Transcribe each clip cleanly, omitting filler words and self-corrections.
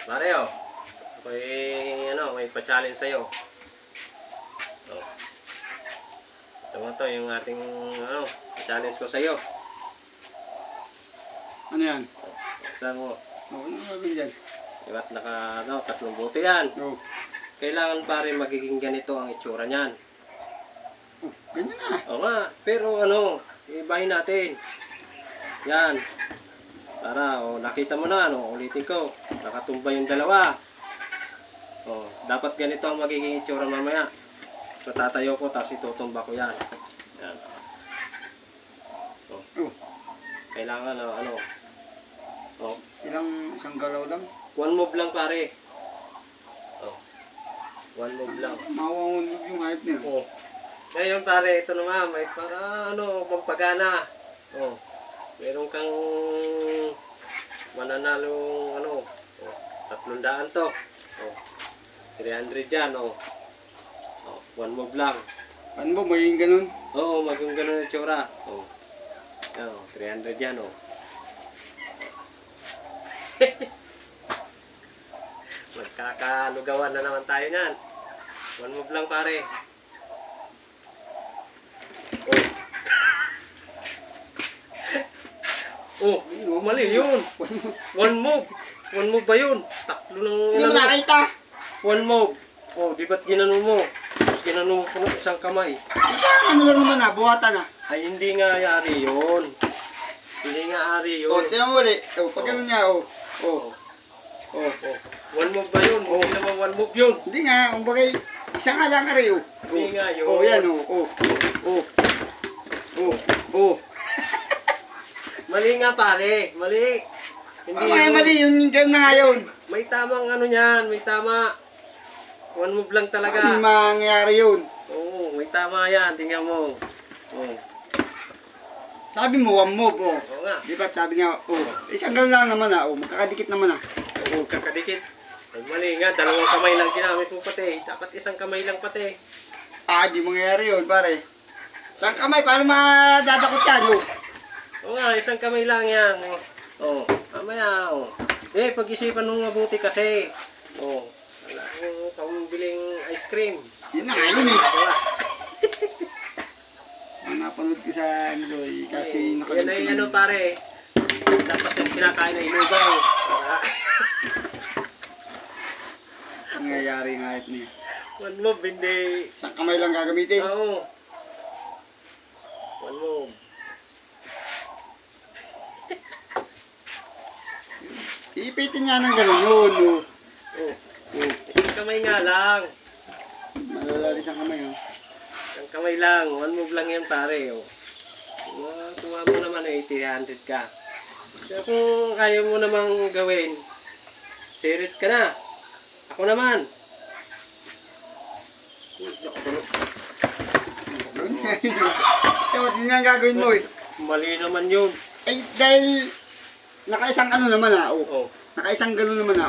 Pare, oh. May pa-challenge sa'yo. Oh. Ito mo to, yung ating, pa-challenge ko sa'yo. Ano yan? Ito mo. Ano gagawin dyan? Iba't tatlong buto yan. Oo. Kailangan pare magiging ganito ang itsura niyan. Oh, ganyan na. Oo nga, pero ibahin natin. Yan. Para, nakita mo na, ulitin ko. Nakatumba yung dalawa. Dapat ganito ang magiging itsura mamaya. So, tatayo ko, tapos itutumba ko yan. Yan. Oh. Kailangan, Isang galaw lang. one move lang, pare. One move lang. Mawawundog yung height niya. Ngayon, pare, ito naman, may para, pampagana. Meron kang mananalong, 300 to. 300 yan, one move lang. Ano ba, maging ganun? Oo, maging ganun yung tsura. 300 yan, Magkakalugawan na naman tayo niyan. One move lang, pare. Mali yun. One move. One move ba yun? Taklo ng Hindi mo nakita. One move. Di ba't ginano mo? Tapos ginano mo po ng isang kamay. Isang lang naman buhatan Ay, hindi nga ari yun. Hindi nga ari yun. tinan mo ulit. Pag ganun niya, One move ba yun? Hindi naman one move yun. Hindi nga, umbagay, isa nga lang ari, Hindi nga yun. yan, Mali nga, pare. Mali. Hindi mali, yun na nga yun. May tamang niyan. May tama. One move lang talaga. Ano mangyayari yun? Oo, may tama yan. Tingnan mo. Sabi mo, one move, Oo nga. Di ba sabi niya, isang ganun lang naman magkakadikit naman Oo, kakadikit. Ay, mali nga. Dalawang kamay lang ginamit mo pati. Dapat isang kamay lang pati. Di mangyayari yun, pare. Isang kamay, paano madadakot yan, Oo nga, isang kamay lang yan. Mamaya, pag-isipan mo mabuti kasi. Wala akong pambiling ice cream. Yun na nga yun, Diba? Napanood ko sa kasi Yan ay pare. Dapat yung kinakain na inugaw. Nangyayari nga ito niya. One move, hindi. Isang kamay lang gagamitin. Oo. One move. Iipitin nga ng gano'n yun, Isang kamay nga lang. Malalari siyang kamay, Isang kamay lang. One move lang yan, pare. Kuha mo naman 300 ka. Kaya kung kaya mo namang gawin, sirit ka na. Ako naman. Kaya din nga ang gagawin mo, Mali naman yun. dahil nakaisang naman, Oo. Nakaisang gano'n naman,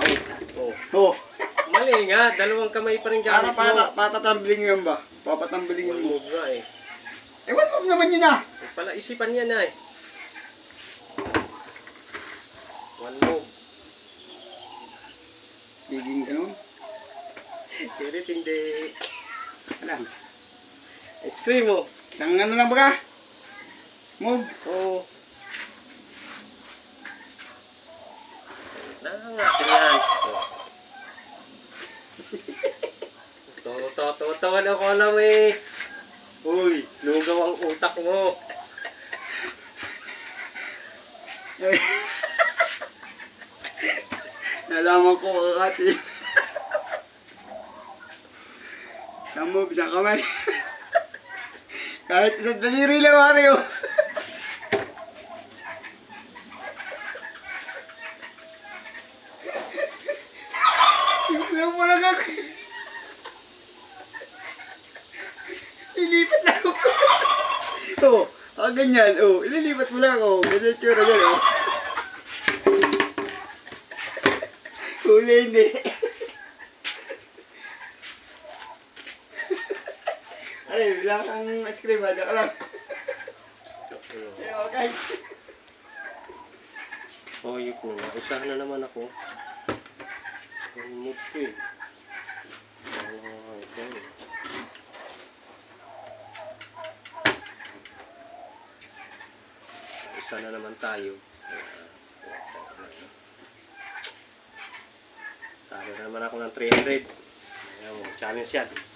Oo. Mali nga. Dalawang kamay pa rin gamit mo. Patatambling yun ba? Papatambling One mo. move nga eh. One move naman yun Pala isipan yan ay. One move. Giging gano'n. Sirit hindi. Alam. Ice cream mo. Isang lang baga? Move. Oo. Natin yan. Tawan ako alam eh. Uy, lugaw ang utak mo. Nalaman ko kakati. Isang move, isang kamay. Kahit isang daliri lang, Mario. Tignan mo lang ako. Ilipat lang ako. Ganyan. Ililipat mo lang ako. Ganyan tsura yan, Huli, hindi. Bilang kang ice cream, ka lang. Guys. Yun na. Usahan na naman ako. Isa na naman tayo. Talo na naman ako ng 300. Ayan, challenge yan.